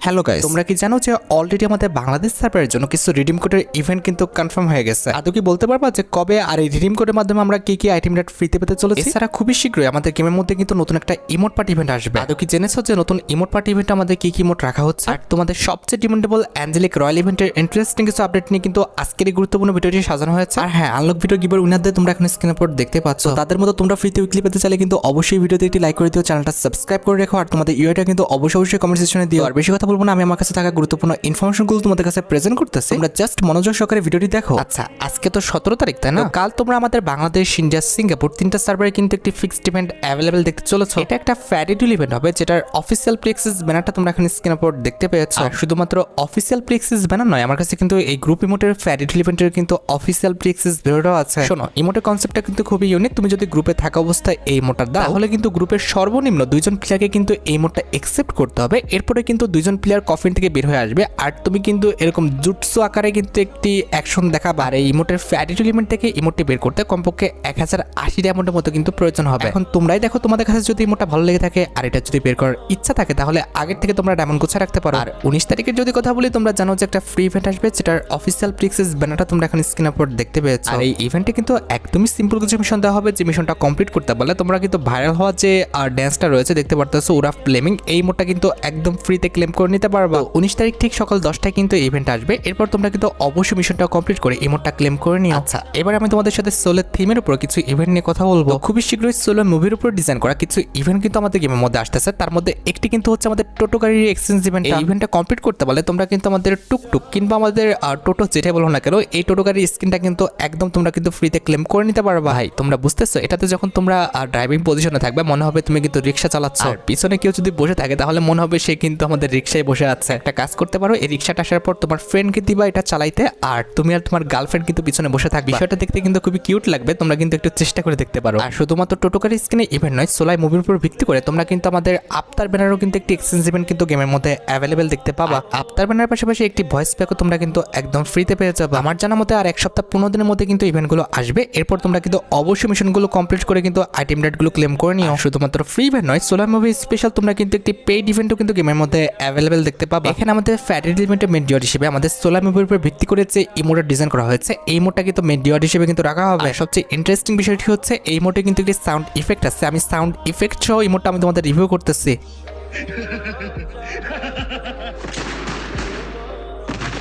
Hello guys, তোমরা কি জানো যে অলরেডি আমাদের বাংলাদেশ সার্ভারের জন্য কিছু রিডিম কোডের ইভেন্ট কিন্তু কনফার্ম হয়ে গেছে। আদৌ কি বলতে পারবা যে কবে আর এই রিডিম কোডের মাধ্যমে আমরা কি কি আইটেম রেট ফ্রিতে পেতে চলেছি? এছাড়া খুবই শীঘ্রই আমাদের গেমের মধ্যে কিন্তু নতুন একটা ইমোট পার্টি ইভেন্ট আসবে। আদৌ কি জেনেছো যে নতুন ইমোট পার্টি ইভেন্টে আমাদের কি কি ইমোট রাখা হচ্ছে? আর তোমাদের সবচেয়ে ডিমান্ডেবল অ্যাঞ্জেলিক রয়্যাল ইভেন্টের ইন্টারেস্টিং কিছু আপডেট নিয়ে কিন্তু আজকের এই গুরুত্বপূর্ণ ভিডিওটি সাজানো হয়েছে। আর হ্যাঁ, আনলক ভিডিও গিভার উইনারদের তোমরা এখন স্ক্রিনের উপর দেখতে পাচ্ছ। তাদের মতো তোমরা ফ্রিতে উইকলি পেতে চাইলে কিন্তু অবশ্যই ভিডিওতে একটি লাইক করে দিও, চ্যানেলটা সাবস্ক্রাইব করে রেখো, আর তোমাদের ইউআইটা কিন্তু অবশ্যই কমেন্ট সেকশনে দিও। আর বেশি কথা বলবো না, আমি আমার কাছে থাকা গুরুত্বপূর্ণ ইনফরমেশনগুলো তোমাদের কাছে প্রেজেন্ট করতেছি, তোমরা জাস্ট মনোযোগ সহকারে ভিডিওটি দেখো। আচ্ছা, আজকে তো 17 তারিখ, তাই না? কাল তোমরা আমাদের বাংলাদেশ, ইন্ডিয়া, সিঙ্গাপুর তিনটা সার্ভারে কিন্তু একটি ফিক্সড ইভেন্ট অ্যাভেলেবেল দেখতে চলেছো। এটা একটা ফ্যাডিডুল ইভেন্ট হবে, যেটার অফিসিয়াল প্লেক্সিস ব্যানারটা তোমরা এখন স্ক্রিনের উপর দেখতে পেয়েছো। আর শুধুমাত্র অফিসিয়াল প্লেক্সিস ব্যানার নয়, আমার কাছে কিন্তু এই গ্রুপ ইমোটের ফ্যাডিডুল ইভেন্টের কিন্তু অফিসিয়াল প্লেক্সিস ব্যানারও আছে। শোনো, ইমোটের কনসেপ্টটা কিন্তু খুবই ইউনিক। তুমি যদি গ্রুপে থাকা অবস্থায় এই ইমোটটা দাও, তাহলে কিন্তু গ্রুপের সর্বনিম্ন 2জন প্লেয়ারকে কিন্তু এই ইমোটটা অ্যাকসেপ্ট করতে হবে। এরপরে কিন্তু 2জন প্লেয়ার কফিন থেকে বের হয়ে আসবে, আর তুমি কিন্তু এরকম জুটসু আকারে কিন্তু একটি অ্যাকশন দেখাবে। আর এই ইমোটের ফ্যাডিডুল ইভেন্ট থেকে ইমোটটি বের করতে কমপক্ষে 1080 ডায়মন্ডের মতো কিন্তু প্রয়োজন হবে। এখন তোমরাই দেখো, তোমাদের কাছে যদি ইমোটটা ভালো লেগে থাকে আর এটা যদি বের করার ইচ্ছা থাকে, তাহলে আগের থেকে তোমরা ডায়মন্ড গুছিয়ে রাখতে পারো। আর 19 তারিখের যদি কথা বলি, তোমরা জানো যে একটা ফ্রি ইভেন্ট আসবে, যেটার অফিসিয়াল প্লেক্সিস ব্যানারটা তোমরা এখন স্ক্রিনের উপর দেখতে পেয়েছো। আর এই ইভেন্টে কিন্তু একদমই সিম্পল কিছু মিশন দেওয়া হবে, যে মিশনটা কমপ্লিট করতে পারলে তোমরা কিন্তু ভাইরাল হওয়া যে ড্যান্সটা রয়েছে দেখতে পারতেছো, উরাফ ফ্লেমিং, এই ইমোটটা কিন্তু একদম ফ্রিতে ক্লেম করে নিতে পারবা। 19 তারিখ ঠিক সকাল 10টায় কিন্তু ইভেন্ট আসবে। এরপর তোমরা কিন্তু অবশ্যই মিশনটা কমপ্লিট করে ইমোটটা ক্লেম করে নিও। আচ্ছা, এবার আমি তোমাদের সাথে সোলের থিমের উপর কিছু ইভেন্ট নিয়ে কথা বলবো। খুবই শীঘ্রই সোলো মুভির উপর ডিজাইন করা কিছু ইভেন্ট কিন্তু আমাদের গেমের মধ্যে আসতেছে। তার মধ্যে একটি কিন্তু হচ্ছে আমাদের টোটো গাড়ির এক্সচেঞ্জ ইভেন্ট। এই ইভেন্টটা কমপ্লিট করতে পারলে তোমরা কিন্তু আমাদের টুকটুক কিংবা আমাদের টোটো যেটাই বলো না কেন, এই টোটো গাড়ির স্কিনটা কিন্তু একদম তোমরা কিন্তু ফ্রিতে ক্লেম করে নিতে পারবা। ভাই, তোমরা বুঝতেছো, এটাতে যখন তোমরা ড্রাইভিং পজিশনে থাকবে, মনে হবে তুমি কিন্তু রিক্সা চালাচ্ছ। আর পিছনে কেউ যদি বসে থাকে, তাহলে মনে হবে সে কিন্তু আমাদের রিক্সায় বসে আছে। একটা কাজ করতে পারো, এই রিক্সাটা আসার পর তোমার ফ্রেন্ডকে দিবা এটা চালাইতে, আর তুমি আর তোমার গার্লফ্রেন্ড কিন্তু পিছনে বসে থাকবে। বিষয়টা দেখতে কিন্তু খুবই কিউট লাগবে, তোমরা কিন্তু একটু চেষ্টা করে দেখতে পারো। আর শুধুমাত্র টোটোকার স্ক্রিনে ইভেন্ট নয়, সোলাই মুভির উপর ভিত্তি করে তোমরা কিন্তু আমাদের আফতার ব্যানারও কিন্তু একটি এক্সচেঞ্জ ইভেন্ট কিন্তু গেমের মধ্যে অ্যাভেলেবেল দেখতে পাবা। আফতার ব্যানার পাশাপাশি একটি ভয়েস প্যাকও তোমরা কিন্তু একদম ফ্রিতে পেয়ে যাবে। আমার জানা মতে আর 1 সপ্তাহ 15 দিনের মধ্যে কিন্তু ইভেন্টগুলো আসবে। এরপর তোমরা কিন্তু অবশ্যই মিশনগুলো কমপ্লিট করে কিন্তু আইটেম রেটগুলো ক্লেম করে নিও। শুধুমাত্র ফ্রি ইভেন্ট নয়, সোলাই মুভি স্পেশাল তোমরা কিন্তু একটি পেইড ইভেন্টও কিন্তু গেমের মধ্যে অ্যাভেলেবেল দেখতে পাবা। এখানে আমাদের ফ্যাডিডুল ইভেন্টের মেন ডিওর হিসেবে আমাদের সোলাই মুভির উপর ভিত্তি করে যে ইমোটের ডিজাইন করা হয়েছে, এই ইমোটটা কিন্তু মেন ডিওর হিসেবে কিন্তু রাখা হবে। সবচেয়ে ইন্টারেস্টিং বিষয়টি হচ্ছে এই ইমোটে কিন্তু একটি সাউন্ড ইফেক্ট আছে। আমি সাউন্ড ইফেক্ট সহ ইমোটটা আমি তোমাদের রিভিউ করতেছি।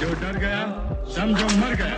जो डर गया समझो मर गया।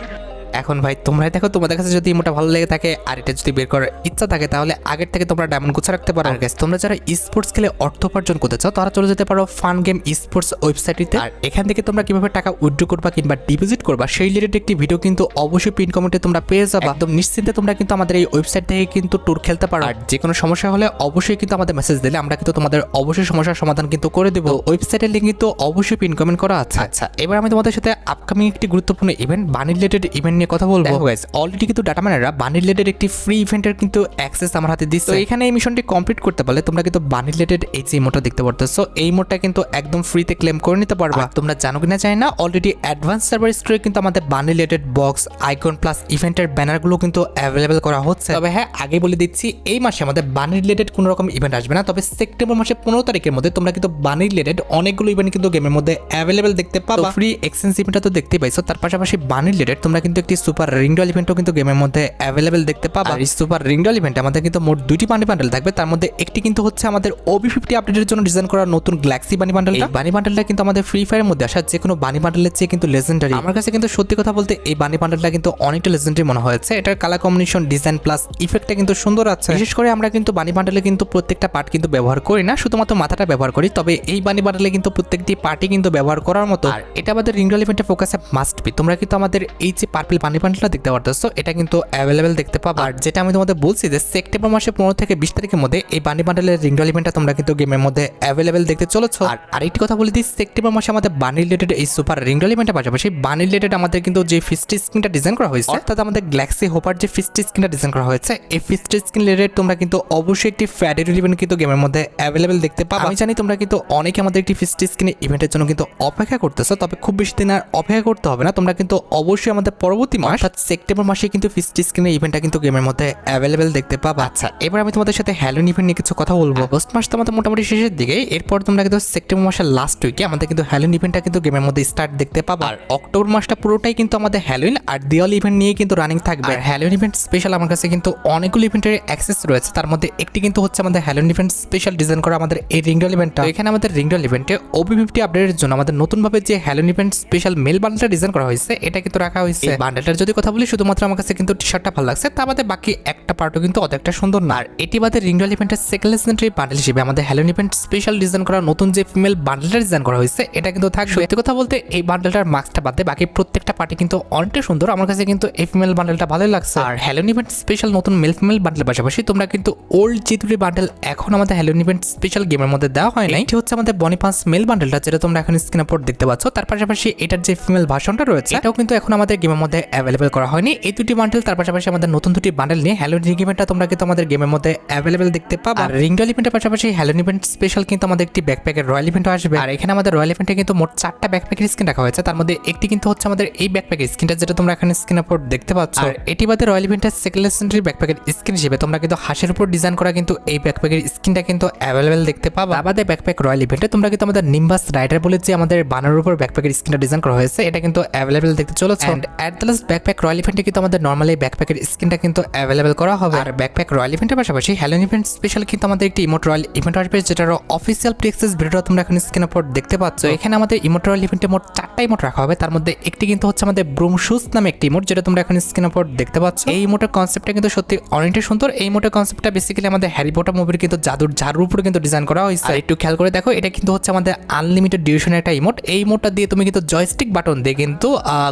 এখন ভাই, তোমরাই দেখো, তোমাদের কাছে যদি ইমোটা ভালো লেগে থাকে আর এটা যদি বের করার ইচ্ছা থাকে, তাহলে আগের থেকে তোমরা ডায়মন্ড গুছা রাখতে পারো। আর গাইস, তোমরা যারা স্পোর্টস খেলে অর্থ উপার্জন করতে চাও, তারা চলে যেতে পারো ফান গেম স্পোর্টস ওয়েবসাইটটিতে। আর এখান থেকে তোমরা কিভাবে টাকা উইথড্র করবা কিংবা ডিপোজিট করবা, সেই রিলেটেড একটি ভিডিও কিন্তু অবশ্যই পিন কমেন্টে তোমরা পেয়ে যাবে। একদম নিশ্চিন্তে তোমরা কিন্তু আমাদের এই ওয়েবসাইট থেকে কিন্তু ট্যুর খেলতে পারো। আর যে কোনো সমস্যা হলে অবশ্যই কিন্তু আমাদের মেসেজ দিলে আমরা কিন্তু তোমাদের অবশ্যই সমস্যার সমাধান কিন্তু করে দেবো। ওয়েবসাইটের লিঙ্ক কিন্তু অবশ্যই পিন কমেন্ট করা আছে। আচ্ছা, এবার আমি তোমাদের সাথে আপকামিং একটি গুরুত্বপূর্ণ ইভেন্ট, বানি রিলেটেড ইভেন্ট নিয়ে কথা বলবো। গাইস, অলরেডি কিন্তু ডাটা ম্যানেরা বানি রিলেটেড একটি ফ্রি ইভেন্টের কিন্তু অ্যাক্সেস আমার হাতে দিচ্ছে। তো এখানে এই মিশনটি কমপ্লিট করতে পারলে তোমরা কিন্তু বানি রিলেটেড এই যে ইমোটটা দেখতে পারতেছো, এই ইমোটটা কিন্তু একদম ফ্রিতে ক্লেম করে নিতে পারবা। তোমরা জানো কিনা জানি না, অলরেডি অ্যাডভান্স সার্ভার স্টোরে কিন্তু আমাদের বানি রিলেটেড বক্স, আইকন প্লাস ইভেন্টের ব্যানারগুলো কিন্তু অ্যাভেলেবেল করা হচ্ছে। তবে হ্যাঁ, আগে বলে দিচ্ছি, এই মাসে আমাদের বানি রিলেটেড কোনো রকম ইভেন্ট আসবে না। তবে সেপ্টেম্বর মাসে 15 তারিখের মধ্যে তোমরা কিন্তু বানি রিলেটেড অনেকগুলো ইভেন্ট কিন্তু গেমের মধ্যে অ্যাভেলেবেল দেখতে পাবা। ফ্রি এক্সচেঞ্জ ইভেন্টটা তো দেখতেই পাইছো, তার পাশাপাশি বানি রিলেটেড তোমরা কিন্তু একটি সুপার রিংডল ইভেন্টও কিন্তু গেমের মধ্যে অ্যাভেলেবেল দেখতে পাবা। আর এই সুপার রিংডল ইভেন্টে আমাদের কিন্তু মোট 2টি বানি বান্ডেল থাকবে। তার মধ্যে একটি কিন্তু হচ্ছে আমাদের OB50 আপডেটের জন্য ডিজাইন করা নতুন গ্যালাক্সি বানি বান্ডেলটা। বানি বান্ডেলটা কিন্তু আমাদের ফ্রি ফায়ারের মধ্যে আসা যে কোনো বানি বান্ডেলের চেয়ে কিন্তু লেজেন্ডারি। আমার কাছে কিন্তু সত্যি কথা বলতে এই বানি বান্ডেলটা কিন্তু অনেকটা লেজেন্ডারি মনে হয়েছে। এটার কালার কম্বিনেশন, ডিজাইন প্লাস ইফেক্টটা কিন্তু সুন্দর আছে। বিশেষ করে আমরা কিন্তু বানি বান্ডেলে কিন্তু প্রত্যেকটা পার্ট কিন্তু ব্যবহার করি না, শুধুমাত্র মাথাটা ব্যবহার করি। তবে এই বানি বান্ডেলে কিন্তু প্রত্যেকটি পার্টই কিন্তু ব্যবহার করার মতো। আর এটা আমাদের রিংডল ইভেন্টে ফোকাসে মাস্ট বি। তোমরা কিন্তু আমাদের এই যে পার্পল বানি বান্ডেলটা দেখতে পারতেছো, এটা কিন্তু অ্যাভেলেবেল দেখতে পাবা। আর যেটা আমি তোমাদের বলছি যে সেপ্টেম্বর মাসে 15 থেকে 20 তারিখের মধ্যে এই বানি বান্ডেলের রিংডল ইভেন্টটা তোমরা কিন্তু গেমের মধ্যে অ্যাভেলেবেল দেখতে চলেছো। আর আরেকটি কথা বলে দিই, সেপ্টেম্বর মাসে আমাদের বানি রিলেটেড এই সুপার রিংডল ইভেন্টের পাশাপাশি বানি রিলেটেড আমাদের কিন্তু যে ফিস্টি স্ক্রিনটা ডিজাইন করা হয়েছে, অর্থাৎ আমাদের গ্যালাক্সি হোপার যে ফিস্টি স্ক্রিনটা ডিজাইন করা হয়েছে, এই ফিস্টি স্ক্রিন রিলেটেড তোমরা কিন্তু অবশ্যই একটি ফ্যাডিডুল ইভেন্ট কিন্তু গেমের মধ্যে অ্যাভেলেবেল দেখতে পাবা। আমি জানি তোমরা কিন্তু অনেকে আমাদের একটি ফিস্টি স্ক্রিন ইভেন্টের জন্য কিন্তু অপেক্ষা করতেছো, তবে খুব বেশি দিন আর অপেক্ষা করতে হবে না। তোমরা কিন্তু অবশ্যই আমাদের পরবর্তী পরবর্তী মাস অর্থাৎ সেপ্টেম্বর মাসে কিন্তু ফিস্ট স্ক্রিনের ইভেন্টটা কিন্তু গেমের মধ্যে অ্যাভেলেবেল দেখতে পাবা। আচ্ছা, এবার আমি তোমাদের সাথে হ্যালোইন ইভেন্ট নিয়ে কিছু কথা বলবো। আগস্ট মাস তো আমাদের মোটামুটি শেষের দিকে, এরপর তোমরা কিন্তু সেপ্টেম্বর মাসের লাস্ট উইকে আমাদের কিন্তু হ্যালোইন ইভেন্টটা কিন্তু গেমের মধ্যে স্টার্ট দেখতে পাবা। আর অক্টোবর মাসটা পুরোটাই কিন্তু আমাদের হ্যালোইন আর দিওয়ালি ইভেন্ট নিয়ে কিন্তু রানিং থাকবে। আর হ্যালোইন ইভেন্ট স্পেশাল আমার কাছে কিন্তু অনেকগুলো ইভেন্টের অ্যাক্সেস রয়েছে, তার মধ্যে একটি কিন্তু হচ্ছে আমাদের হ্যালোইন ইভেন্ট স্পেশাল ডিজাইন করা আমাদের এই রিংডল ইভেন্টটা। এখানে আমাদের রিংডল ইভেন্টে OB50 আপডেটের জন্য আমাদের নতুনভাবে যে হ্যালোইন ইভেন্ট স্পেশাল মেল বান্ডেলটা ডিজাইন করা হয়েছে এটা কিন্তু রাখা হয়েছে। বান্ডেলটার যদি কথা বলি, শুধুমাত্র আমার কাছে কিন্তু টি শার্টটা ভালো লাগছে, তার বাদে বাকি একটা পার্টও কিন্তু অত একটা সুন্দর না। আর এটি বাদে রিংডল ইভেন্টের সেকেন্ড লেজেন্ডারি বান্ডেল হিসেবে আমাদের হ্যালোইন ইভেন্ট স্পেশাল ডিজাইন করা নতুন যে ফিমেল বান্ডেলটা ডিজাইন করা হয়েছে এটা কিন্তু থাকবে। সত্যি কথা বলতে এই বান্ডেলটার মার্কসটা বাদে বাকি প্রত্যেকটা পার্টি কিন্তু অনেকটা সুন্দর, আমার কাছে কিন্তু এই ফিমেল বান্ডেলটা ভালোই লাগছে। আর হ্যালোইন ইভেন্ট স্পেশাল নতুন মেল ফিমেল বান্ডেলের পাশাপাশি তোমরা কিন্তু ওল্ড যে দুটি বান্ডেল এখন আমাদের হ্যালোইন ইভেন্ট স্পেশাল গেমের মধ্যে দেওয়া হয় না, এটি হচ্ছে আমাদের বনিপাস মেল বান্ডেলটা, যেটা তোমরা এখন স্ক্রিনে উপর দেখতে পাচ্ছ। তার পাশাপাশি এটার যে ফিমেল ভার্সনটা রয়েছে এটাও কিন্তু এখন আমাদের গেমের মধ্যে অ্যাভেলেবেল করা হয়নি। এই দুটি বান্ডেল তার পাশাপাশি আমাদের নতুন দুটি বান্ডেল নিয়ে হ্যালোইন রিং ইভেন্টটা তোমরা কিন্তু আমাদের গেমের মধ্যে অ্যাভেলেবেল দেখতে পাবা। আর রিংডল ইভেন্টের পাশাপাশি হ্যালোইন ইভেন্ট স্পেশাল কিন্তু আমাদের একটি ব্যাকপ্যাকের রয়্যাল ইভেন্টও আসবে। আর এখানে আমাদের রয়্যাল ইভেন্টে কিন্তু মোট 4টা ব্যাকপ্যাকের স্কিন রাখা হয়েছে, তার মধ্যে একটি কিন্তু হচ্ছে আমাদের এই ব্যাকপ্যাকের স্কিনটা, যেটা তোমরা এখানে স্ক্রিনের উপর দেখতে পাচ্ছ। আর এটি বাদে রয়্যাল ইভেন্টের সেকেন্ড লেজেন্ডারি ব্যাকপ্যাকের স্কিন হিসেবে তোমরা কিন্তু হাঁসের উপর ডিজাইন করা কিন্তু এই ব্যাকপ্যাকের স্কিনটা কিন্তু অ্যাভেলেবেল দেখতে পাবা। আমাদের ব্যাকপ্যাক রয়্যাল ইভেন্টে তোমরা কিন্তু আমাদের নিম্বাস রাইডার বলে যে আমাদের বানার উপর ব্যাকপ্যাকের স্কিনটা ডিজাইন করা হয়েছে এটা কিন্তু অ্যাভেলেবেল দেখতে চলেছে। And at the last backpack royal ইভেন্টে কিন্তু আমাদের নরমালি ব্যাকপ্যাকের স্কিনটা কিন্তু অ্যাভেলেবেল করা হবে। আর ব্যাকপ্যাক রয়্যাল ইভেন্টের পাশাপাশি হ্যালোইন ইভেন্ট স্পেশাল কিন্তু আমাদের একটি ইমোট রয়্যাল ইভেন্ট আসবে, যেটার অফিসিয়াল প্রিএক্সেস ভিডিওটা তোমরা এখন স্ক্রিনের উপর দেখতে পাচ্ছ। এখানে আমাদের ইমোট রয়্যাল ইভেন্টে মোট 4টা ইমোট রাখা হবে, তার মধ্যে একটি কিন্তু হচ্ছে আমাদের ব্রুম শুজ নামে একটি ইমোট, যেটা তোমরা এখন স্ক্রিনের উপর দেখতে পাচ্ছ। এই ইমোটের কনসেপ্টটা কিন্তু সত্যি অনেকটা সুন্দর। এই ইমোটের কনসেপ্টটা বেসিক্যালি আমাদের হ্যারি পটার মুভির কিন্তু জাদুর ঝাড়ুর উপরে কিন্তু ডিজাইন করা হয়েছে। একটু খেয়াল করে দেখো, এটা কিন্তু হচ্ছে আমাদের আনলিমিটেড ডিউরেশনের একটা ইমোট। এই ইমোটটা দিয়ে তুমি কিন্তু জয়স্টিক বাটন দিয়ে কিন্তু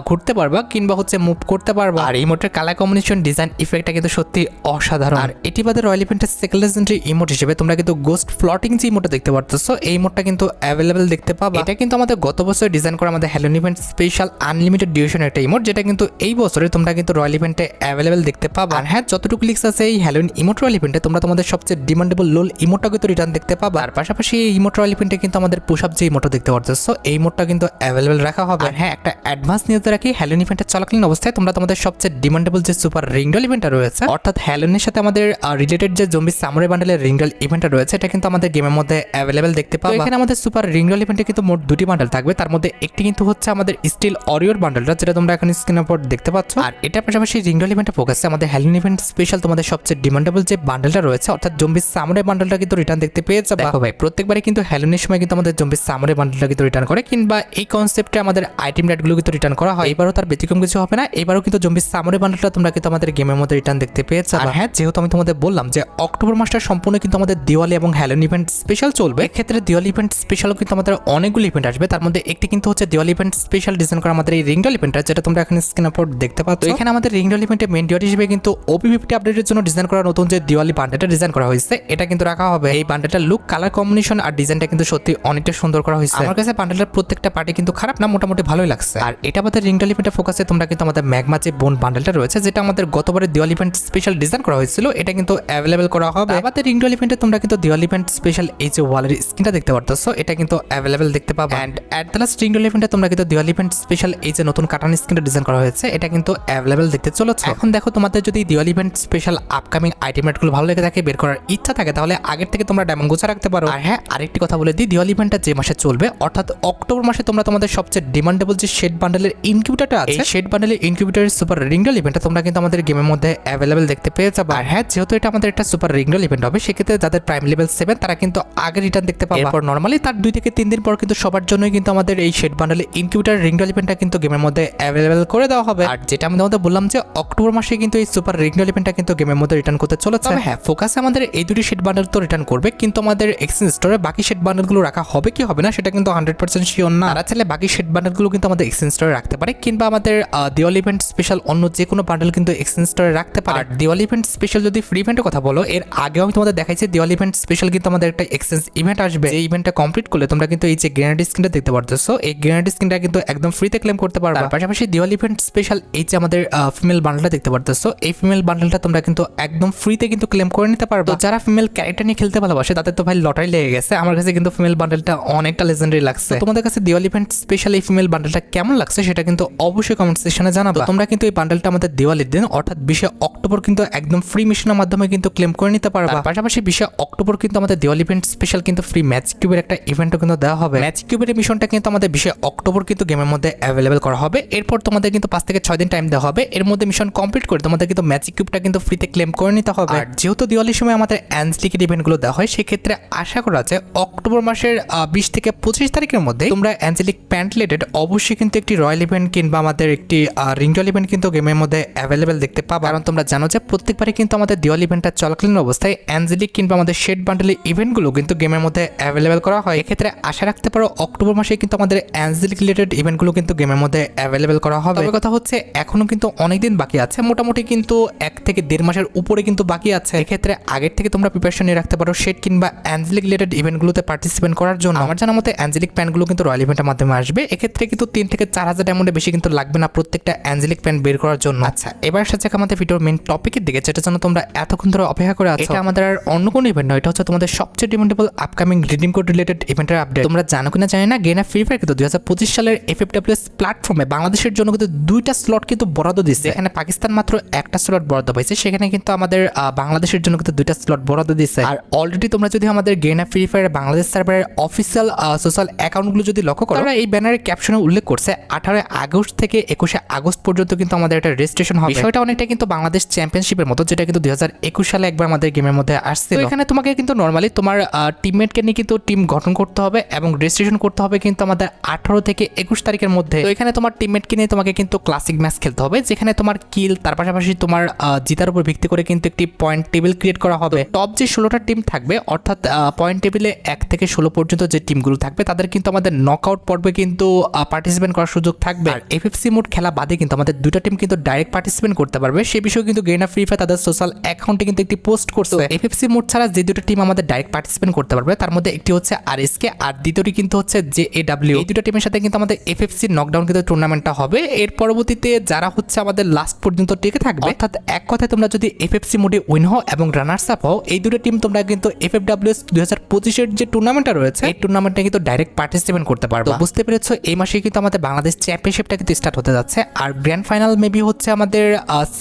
ঘুরতে পারবা কিংবা হচ্ছে মুভ করতে পারবা। আর এই ইমোটের কালার কম্বিনেশন ডিজাইন ইফেক্টটা কিন্তু সত্যি অসাধারণ। আর এটি বাদে রয়্যাল ইভেন্টের সেকেন্ড লেজেন্ডারি ইমোট হিসেবে তোমরা কিন্তু গোস্ট ফ্লটিং যে ইমোটটা দেখতে পারতেছো, এই ইমোটটা কিন্তু অ্যাভেলেবেল দেখতে পাবা। এটা কিন্তু আমাদের গত বছর ডিজাইন করা আমাদের হ্যালোইন ইভেন্ট স্পেশাল আনলিমিটেড ডিউরেশনের একটা ইমোট, যেটা কিন্তু এই বছরে তোমরা কিন্তু রয়্যাল ইভেন্টে অ্যাভেলেবেল দেখতে পাবা। আর হ্যাঁ, যতটুকু লিক্স আছে এই হ্যালোইন ইমোট রয়্যাল ইভেন্টে তোমরা তোমাদের সবচেয়ে ডিমান্ডেবল লোল ইমোটটা কিন্তু রিটার্ন দেখতে পাবা। আর পাশাপাশি এই ইমোট রয়্যাল ইভেন্টে কিন্তু আমাদের পুশ আপ যে ইমোটটা দেখতে পারতেছো, এই ইমোটটা কিন্তু অ্যাভেলেবেল রাখা হবে। আর হ্যাঁ, একটা অ্যাডভান্স নিউজ রাখি, হ্যালোইন ইভেন্টের চলাকালীন অবস্থায় তোমরা তোমাদের সবচেয়ে ডিমান্ডেবল যে সুপার রিংডল ইভেন্টটা রয়েছে, অর্থাৎ হ্যালোইনের সাথে আমাদের রিলেটেড যে জম্বি সামুরাই বান্ডেলের রিংডল ইভেন্টটা রয়েছে, এটা কিন্তু আমাদের গেমের মধ্যে অ্যাভেলেবেল দেখতে পাবা। এখানে আমাদের সুপার রিংডল ইভেন্টে কিন্তু মোট 2টি বান্ডেল থাকবে, তার মধ্যে একটি কিন্তু হচ্ছে আমাদের স্টিল অরিওর বান্ডেলটা, যেটা তোমরা এখন স্ক্রিনের উপর দেখতে পাচ্ছ। আর এটার পাশাপাশি রিংডল ইভেন্টে ফোকাসে আমাদের হ্যালোইন ইভেন্ট স্পেশাল তোমাদের সবচেয়ে ডিমান্ডেবল যে বান্ডেলটা রয়েছে, অর্থাৎ জম্বি সামুরাই বান্ডেলটা কিন্তু রিটার্ন দেখতে পেয়ে যাবে। দেখো ভাই, প্রত্যেকবারই কিন্তু হ্যালোইনের সময় কিন্তু আমাদের জম্বি সামুরাই বান্ডেলটা কিন্তু রিটার্ন করে, কিংবা এই কনসেপ্টে আমাদের আইটেম রেটগুলো কিন্তু রিটার্ন করা হয়। এবারও তার ব্যতিক্রম কিছু হবে না, এবারও কিন্তু জম্বি সামুরাই বান্ডেলটা তোমরা কিন্তু আমাদের গেমের মধ্যে রিটার্ন দেখতে পেয়ে যাবে। আর হ্যাঁ, যেহেতু আমি তোমাদের বললাম যে অক্টোবর মাসটা সম্পূর্ণ কিন্তু আমাদের দিওয়ালি এবং হ্যালোইন ইভেন্ট স্পেশাল চলবে, এক্ষেত্রে দিওয়ালি ইভেন্ট স্পেশালও কিন্তু আমাদের অনেকগুলো ইভেন্ট আসবে, তার মধ্যে একটি কিন্তু হচ্ছে দিওয়ালি ইভেন্ট স্পেশাল ডিজাইন করা আমাদের এই রিংডল ইভেন্টটা, যেটা তোমরা এখন স্ক্রিনের উপর দেখতে পাচ্ছ। এখানে আমাদের রিংডল ইভেন্টে মেইন ডিওয়ালি হিসেবে কিন্তু OB50 আপডেটের জন্য ডিজাইন করা নতুন যে দিওয়ালি বান্ডেলটা ডিজাইন করা হয়েছে, এটা কিন্তু রাখা হবে। এই বান্ডেলটার লুক, কালার কম্বিনেশন আর ডিজাইনটা কিন্তু সত্যি অনেকটা সুন্দর করা হয়েছে। আমার কাছে বান্ডেলের প্রত্যেকটা পার্টি কিন্তু খারাপ না, মোটামুটি ভালোই লাগছে। আর এটা আমাদের রিংডল ইভেন্টে ফোকাসে তোমরা কিন্তু আমাদের ম্যাগমা যে বোন বান্ডেলটা রয়েছে, যেটা আমাদের গতবারের দিওয়ালি ইভেন্ট স্পেশাল ডিজাইন করা হয়েছিল, এটা কিন্তু অ্যাভেলেবেল করা হবে। আমাদের রিংডল ইভেন্টে তোমরা কিন্তু দিওয়ালি ইভেন্ট স্পেশাল এই যে ওয়ালের স্ক্রিনটা দেখতে পারতেছো, এটা কিন্তু অ্যাভেলেবেল দেখতে পাবা। এন্ড অ্যাট দ্য লাস্ট রিংডল ইভেন্টে তোমরা কিন্তু দিওয়ালি ইভেন্ট স্পেশাল এই যে নতুন কাটান স্ক্রিনটা ডিজাইন করা হয়েছে, এটা কিন্তু অ্যাভেলেবেল দেখতে চলেছে। এখন দেখো, তোমাদের যদি Diwali event special upcoming item রেটগুলো ভালো লেগে থাকে, বের করার ইচ্ছা থাকে, তাহলে আগের থেকে তোমরা ডায়মন্ড গোছা রাখতে পারো। আর হ্যাঁ, আরেকটি কথা বলে দিই, দিওয়ালি ইভেন্টটা যে মাসে চলবে, অর্থাৎ অক্টোবর মাসে তোমরা তোমাদের সবচেয়ে ডিমান্ডেবল যে শেড বান্ডেলের ইনকিউবেটরটা আছে, এই শেড বান্ডেলের ইনকিউবেটরের সুপার রিংডল ইভেন্টটা তোমরা কিন্তু আমাদের গেমের মধ্যে অ্যাভেলেবেল দেখতে পেয়ে যাবে। আর হ্যাঁ, যেহেতু এটা আমাদের একটা সুপার রিংডল ইভেন্ট হবে, সেক্ষেত্রে যাদের প্রাইম লেভেল 7 তারা কিন্তু আগে রিটার্ন দেখতে পাবে। এরপর নরমালি তার 2 থেকে 3 দিন পর কিন্তু সবার জন্যই কিন্তু আমাদের এই শেড বান্ডেলের ইনকিউবেটর রিংডল ইভেন্টটা কিন্তু গেমের মধ্যে অ্যাভেলেবেল করে দেওয়া হবে। আর যেটা আমি তোমাদের বললাম যে অক্টোবর মাসে কিন্তু এই সুপার রিংডল ইভেন্টটা কিন্তু গেমের মধ্যে রিটার্ন করতে চলেছে। তবে হ্যাঁ, ফোকাসে আমাদের এই দুটি শেড বান্ডেল তো রিটার্ন করবে, কিন্তু আমাদের এক্সচেঞ্জ স্টোরে বাকি শেড বান্ডেলগুলো রাখা হবে কি হবে না সেটা কিন্তু 100% শিওর না। তারা চাইলে বাকি শেড বান্ডেলগুলো কিন্তু আমাদের এক্সচেঞ্জ স্টোরে রাখতে পারে, কিংবা আমাদের দিওয়ালি ইভেন্ট স্পেশাল অন্য যে কোনো বান্ডেল কিন্তু এক্সচেঞ্জ স্টোরে রাখতে পারে। আর দিওয়ালি ইভেন্ট স্পেশাল যদি ফ্রি ইভেন্টের কথা বলো, এর আগেও আমি তোমাদের দেখাইছি দিওয়ালি ইভেন্ট স্পেশাল কিন্তু আমাদের একটা এক্সচেঞ্জ ইভেন্ট আসবে। এই ইভেন্টটা কমপ্লিট করলে তোমরা কিন্তু এই যে গ্রেনেড স্কিনটা দেখতে পারতেছো, এই গ্রেনেড স্কিনটা কিন্তু একদম ফ্রিতে ক্লেম করতে পারবে। তার পাশাপাশি দিওয়ালি ইভেন্ট স্পেশাল এই যে আমাদের ফিমেল বান্ডেলটা দেখতে পারতেছো, এই ফিমেল বান্ডেলটা তোমরা কিন্তু একদম ফ্রিতে কিন্তু ক্লেম করে নিতে পারবে। তো যারা ফিমেল ক্যারেক্টার নিয়ে খেলতে ভালোবাসে তাদের তো ভাই লটারি লেগে গেছে। আমার কাছে কিন্তু ফিমেল বান্ডেলটা অনেকটা লেজেন্ডারি লাগছে। তোমাদের কাছে দিওয়ালি ইভেন্ট স্পেশাল এই ফিমেল বান্ডেলটা কেমন লাগছে সেটা কিন্তু অবশ্যই কমেন্ট সেকশনে সেকশনে জানাবা। তো তোমরা কিন্তু এই বান্ডেলটা আমাদের দিওয়ালির দিন অর্থাৎ 20 অক্টোবর কিন্তু একদম ফ্রি মিশনের মাধ্যমে কিন্তু ক্লেম করে নিতে পারবা। তার পাশাপাশি 20 অক্টোবর কিন্তু আমাদের দিওয়ালি ইভেন্ট স্পেশাল কিন্তু ফ্রি ম্যাজিক কিউবের একটা ইভেন্টও কিন্তু দেওয়া হবে। ম্যাজিক কিউবের মিশনটা কিন্তু আমাদের 20 অক্টোবর কিন্তু গেমের মধ্যে অ্যাভেলেবল করা হবে। এরপর তোমাদের কিন্তু 5 থেকে 6 দিন টাইম দেওয়া হবে। এর মধ্যে মিশন কমপ্লিট করে তোমাদের কিন্তু ম্যাজিক কিউবটা কিন্তু ফ্রিতে ক্লেম করে নিতে হবে। আর যেহেতু দিওয়ালির সময় আমাদের অ্যাঞ্জেলিকের ইভেন্টগুলো দেওয়া হয়, সেক্ষেত্রে আশা করা যায় অক্টোবর মাসের 20 থেকে 25 তারিখের মধ্যে তোমরা অ্যাঞ্জেলিক প্যান্ট রিলেটেড অবশ্যই কিন্তু একটি রয়্যাল ইভেন্ট কিংবা আমাদের একটি রিংডল ইভেন্ট কিন্তু গেমের মধ্যে অ্যাভেলেবল দেখতে পাবে। কারণ তোমরা জানো যে প্রত্যেকবারে কিন্তু আমাদের দিওয়ালি ইভেন্টটা চলাকালীন অবস্থায় অ্যাঞ্জেলিক কিংবা আমাদের শেড বান্ডেলের ইভেন্টগুলো কিন্তু গেমের মধ্যে অ্যাভেলেবল করা হয়। এক্ষেত্রে আশা রাখতে পারো অক্টোবর মাসে কিন্তু আমাদের অ্যাঞ্জেলিক রিলেটেড ইভেন্টগুলো কিন্তু গেমের মধ্যে অ্যাভেলেবল করা হবে। তবে কথা হচ্ছে এখনো কিন্তু অনেক দিন বাকি আছে, মোটামুটি কিন্তু 1 থেকে 1.5 মাসের উপরে কিন্তু বাকি আছে। এক্ষেত্রে আগের থেকে তোমরা প্রিপারেশন নিয়ে রাখতে পারো শেড কিংবা অ্যাঞ্জেলিক রিলেটেড ইভেন্টগুলোতে পার্টিসিপেট করার জন্য। আমার জানা মতে অ্যাঞ্জেলিক প্যানগুলো কিন্তু রয়্যাল ইভেন্টের মাধ্যমে আসবে। এক্ষেত্রে কিন্তু 3 থেকে 4,000 ডায়মন্ডের বেশি কিন্তু লাগবে না প্রত্যেকটা অ্যাঞ্জেলিক প্যান বের করার জন্য। আচ্ছা, এবার সাথে আমাদের ভিডিওর মেইন টপিকের দিকে, যেটা জন্য তোমরা এতক্ষণ ধরে অপেক্ষা করে আছো। এটা আমাদের আর অন্য কোনো ইভেন্ট নয়, এটা হচ্ছে তোমাদের সবচেয়ে demandable upcoming redeem code related ইভেন্টের আপডেট। তোমরা জানো কিনা জানি না, গেনা ফ্রি ফায়ার কিন্তু 2025 সালের FFWS প্ল্যাটফর্মে বাংলাদেশের জন্য কিন্তু 2টা স্লট কিন্তু বরাদ্দ দিচ্ছে। এখানে পাকিস্তান মাত্র 1টা স্লট বরাদ্দ পাইছে, সেখানে কিন্তু আমাদের বাংলাদেশের জন্য কিন্তু 2টা স্লট বরাদ্দ দিচ্ছে। আর অলরেডি তোমরা যদি আমাদের গেনা ফ্রি ফায়ার বাংলাদেশ সার্ভারের অফিসিয়াল সোশ্যাল অ্যাকাউন্টগুলো যদি লক্ষ্য করো, তারা এই ব্যানারের ক্যাপশনে উল্লেখ করছে 18 আগস্ট থেকে 21 আগস্ট পর্যন্ত কিন্তু আমাদের একটা রেজিস্ট্রেশন হবে। বিষয়টা অনেকটা কিন্তু বাংলাদেশ চ্যাম্পিয়নশিপের মতো, যেটা কিন্তু 2021 সালে একবার আমাদের গেমের মধ্যে আসছিল। এখানে তোমাকে কিন্তু নরমালি তোমার টিমমেটকে নিয়ে কিন্তু টিম গঠন করতে হবে এবং রেজিস্ট্রেশন করতে হবে কিন্তু আমাদের 18 থেকে 21 তারিখের মধ্যে। তো এখানে তোমার টিমমেটকে নিয়ে তোমাকে কিন্তু ক্লাসিক ম্যাচ খেলতে হবে, যেখানে তোমার কিল তার পাশাপাশি তোমার জিতার উপর ভিত্তি করে কিন্তু একটি পয়েন্ট টেবিল ক্রিয়েট করা হবে। টপ যে 16টা টিম থাকবে, অর্থাৎ পয়েন্ট টেবিলে 1 থেকে 16 পর্যন্ত যে টিমগুলো থাকবে, তাদের কিন্তু আমাদের নকআউট পর্বে কিন্তু পার্টিসিপেট করার সুযোগ থাকবে। আর এফএফসি মোড খেলা বাদে কিন্তু আমাদের 2টা টিম কিন্তু ডাইরেক্ট পার্টিসিপেট করতে পারবে। সেই বিষয়ে কিন্তু গেনা ফ্রি ফায়ার তাদের সোশ্যাল অ্যাকাউন্টে কিন্তু একটি পোস্ট করছে। এফএফসি মোড ছাড়া যে 2টা টিম আমাদের ডাইরেক্ট পার্টিসিপেট করতে পারবে, তার মধ্যে একটি হচ্ছে আরএসকে আর দ্বিতীয়টি কিন্তু হচ্ছে জেএডব্লিউ। এই 2টা টিমের সাথে কিন্তু আমাদের এফএফসি নকডাউন কিন্তু টুর্নামেন্টটা হবে। এর পরবর্তীতে যারা হচ্ছে আমাদের লাস্ট পর্যন্ত টিকে থাকবে, অর্থাৎ এক কথায় তোমরা যদি এফএফসি মোডে উইন হও এবং রানার্স আপ হও, এই 2টা টিম তোমরা কিন্তু FFWS 2025 এর যে টুর্নামেন্টটা রয়েছে, এই টুর্নামেন্টে কিন্তু ডাইরেক্ট পার্টিসিপেট করতে পারবে। বুঝতে পেরেছো, এই মাসে কিন্তু আমাদের বাংলাদেশ চ্যাম্পিয়নশিপটা কিন্তু স্টার্ট হতে যাচ্ছে। আর গ্র্যান্ড ফাইনাল মেবি হচ্ছে আমাদের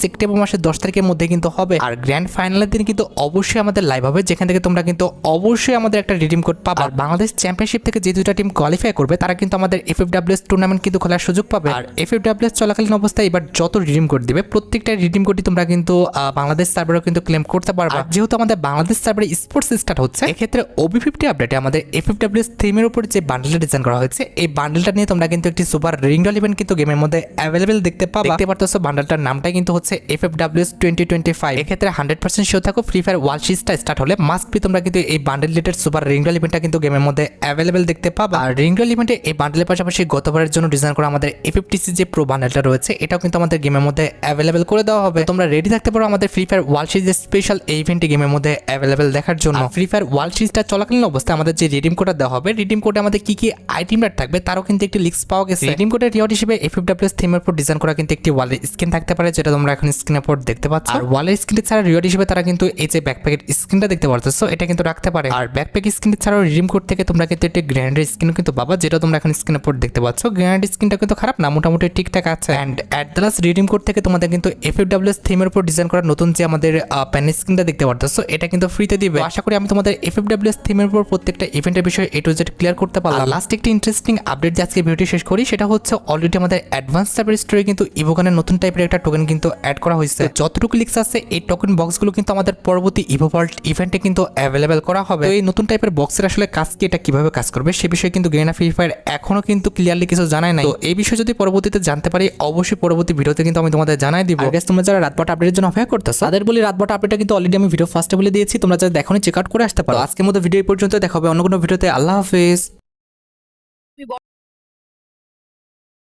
সেপ্টেম্বর মাসের 10 তারিখের মধ্যে কিন্তু হবে। আর গ্র্যান্ড ফাইনালের দিন কিন্তু অবশ্যই আমাদের লাইভ হবে, যেখান থেকে তোমরা কিন্তু অবশ্যই আমাদের একটা রিডিম কোড পাবে। আর বাংলাদেশ চ্যাম্পিয়নশিপ থেকে যে 2টা টিম কোয়ালিফাই করবে, তারা কিন্তু আমাদের FFWS টুর্নামেন্ট কিন্তু খোলার সুযোগ পাবে। আর FFWS চলাকালীন অবস্থায় এবার যত রিডিম কোড দিবে, প্রত্যেকটা রিডিম কোডই তোমরা কিন্তু বাংলাদেশ সার্ভারও কিন্তু ক্লেম করতে পারবে। আর যেহেতু আমাদের বাংলাদেশ সার্ভারে স্পোর্টস স্টার্ট হচ্ছে, এক্ষেত্রে OB50 আপডেটে আমাদের FFWS থিমের উপর যে বান্ডেলটা ডিজাইন করা হয়েছে, এই বান্ডেলটা নিয়ে তোমরা কিন্তু একটি সুপার রিংডল ইভেন্ট কিন্তু গেমের মধ্যে অ্যাভেলেবল দেখতে পাবে। দেখতে পারতেছো বান্ডেলটার নামটা কিন্তু হচ্ছে FFWS 2025। এক্ষেত্রে 100% শিওর থাকো, ফ্রি ফায়ার ওয়ার্ল্ড সিরিজটা স্টার্ট হলে মাস্ট বি তোমরা কিন্তু এই বান্ডেল রিলেটেড সুপার রিংডল ইভেন্টটা কিন্তু গেমের মধ্যে অ্যাভেলেবল দেখতে পাবে। আর রিংডল ইভেন্টে এই বান্ডেলের পাশাপাশি গতবারের জন্য ডিজাইন করা আমাদের FFTC যে প্রো বান্ডেলটা রয়েছে, এটাও কিন্তু আমাদের গেমের মধ্যে অ্যাভেলেবল করে দেওয়া হবে। তোমরা রেডি থাকতে পারো আমাদের ফ্রি ফায়ার ওয়ার্ল্ড সিরিজের স্পেশাল এই ইভেন্টটি গেমের মধ্যে অ্যাভেলেবল দেখার জন্য। ফ্রি ফায়ার ওয়ার্ল্ড সিরিজটা চলাকালীন অবস্থায় আমাদের যে রিডিম কোডটা দেওয়া হবে, রিডিম কোডে আমাদের কি কি আইটেম রেট থাকবে তারও কিন্তু একটি লিস্ট পাওয়া গেছে। রিডিম কোডের রিওয়ার্ড হিসেবে FFWS থিমের উপর ডিজাইন করা কিন্তু একটি ওয়ালের স্ক্রিন থাকতে পারে, যেটা তোমরা এখন স্ক্রিনের উপর দেখতে পাচ্ছ। আর ওয়ালের স্ক্রিন ছাড়া রিওয়ার্ড হিসেবে তারা কিন্তু এই যে ব্যাকপ্যাকের স্ক্রিনটা দেখতে পারতেছো, এটা কিন্তু রাখতে পারে। আর ব্যাকপ্যাক স্ক্রিন ছাড়াও রিডিম কোড থেকে তোমরা কিন্তু একটি গ্র্যান্ডের স্ক্রিন কিন্তু পাবা, যেটা তোমরা এখন স্ক্রিনের উপর দেখতে পাচ্ছ। গ্র্যান্ড স্ক্রিনটা কিন্তু খারাপ না, মোটামুটি ঠিকঠাক আছে। And at the last redeem code থেকে তোমাদের কিন্তু FFWS থিমের উপর ডিজাইন করা নতুন যে আমাদের প্যান স্ক্রিনটা দেখতে পারতেছো, এটা কিন্তু ফ্রিতে দিবে। আশা করি আমি তোমাদের FFWS থিমের উপর প্রত্যেকটা ইভেন্টের বিষয়ে A to Z ক্লিয়ার করতে পারলাম। লাস্ট একটি ইন্টারেস্টিং আপডেট যে আজকে ভিডিওটি শেষ করি, সেটা হচ্ছে অলরেডি আমাদের অ্যাডভান্স সার্ভার স্টোরে কিন্তু ইভোগানের নতুন টাইপের একটা টোকেন কিন্তু অ্যাড করা হয়েছে। যতটুকু লিক্স আছে, এই টোকেন বক্সগুলো কিন্তু আমাদের পরবর্তী ইভোভাল্ট ইভেন্টে কিন্তু অ্যাভেলেবল করা হবে। তো এই নতুন টাইপের বক্সের আসলে কাজ কি, এটা কিভাবে কাজ করবে, সে বিষয়ে কিন্তু গেনা ফ্রি ফায়ার এখনো কিন্তু ক্লিয়ারলি কিছু জানায় নাই। তো এই বিষয়ে যদি পরবর্তীতে জানতে পারি, অবশ্যই পরবর্তী ভিডিওতে কিন্তু আমি তোমাদের জানাই দিব। গাইস, তোমরা যারা রাতবাট আপডেটের জন্য অপেক্ষা করতেছো, তাদের বলি রাতবাট আপডেটটা কিন্তু অলরেডি আমি ভিডিও ফার্স্টে বলে দিয়েছি, তোমরা যারা দেখোনি চেক আউট করে আসতে পারো। আজকের মতো ভিডিও এই পর্যন্ত, দেখা হবে অন্য কোনো ভিডিওতে। আল্লাহ হাফেজ।